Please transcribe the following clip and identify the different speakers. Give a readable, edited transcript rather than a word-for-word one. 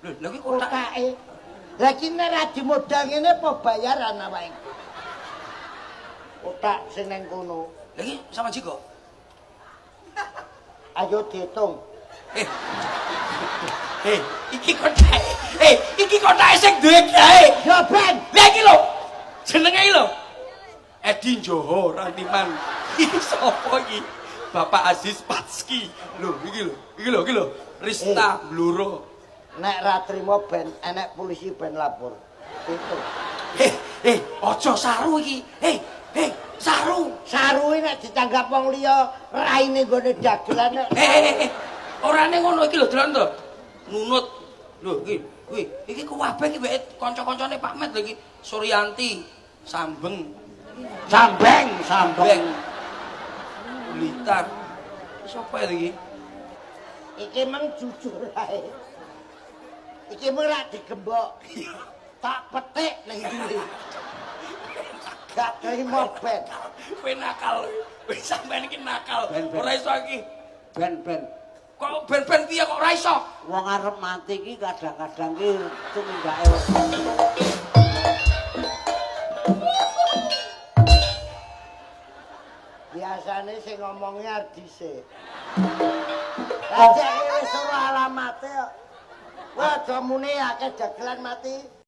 Speaker 1: Lho iki kotak.
Speaker 2: Kotake. Lah iki nek ra dimodal ngene apa bayaran awake? Kotak sing nang kono.
Speaker 1: Lha iki sama Jiko.
Speaker 2: Ayo diitung.
Speaker 1: Iki kotak. Iki kotak sing duwe gawe.
Speaker 2: Yo Ben,
Speaker 1: Lah iki lho. Jenenge iki lho. Edi Joho Rantiman. Iki sapa iki? Bapak Aziz Patski. Lho, iki lho. Rista Bluro.
Speaker 2: nek ra trimo ben enek polisi ben lapor. Itu.
Speaker 1: Aja saru iki. Saru.
Speaker 2: Saruhe nek ditanggap wong liya raine nggone dagelan.
Speaker 1: Orane ngono iki lho, Dron to. Nunut. Lho, iki kuwabe iki wek kanca-kancane Pak Met lho iki. Suryanti, Sambeng,
Speaker 2: Sambeng.
Speaker 1: Blitar. Sapa iki?
Speaker 2: Iki meng jujur ae. Iki mung ra digembok. Tak petik ning ndi. Gak terima Ben.
Speaker 1: Kowe nakal. Kowe sampean iki nakal.
Speaker 3: Ben.
Speaker 1: Ora iso iki.
Speaker 3: Ben.
Speaker 1: Kok ben piye kok ora iso?
Speaker 3: Wong arep mati iki kadang-kadang ki tuminggake.
Speaker 2: Biasane sing ngomongnya Ardise. Lah cek wis ora alamate kok. Wah, domune akeh dagelan mati.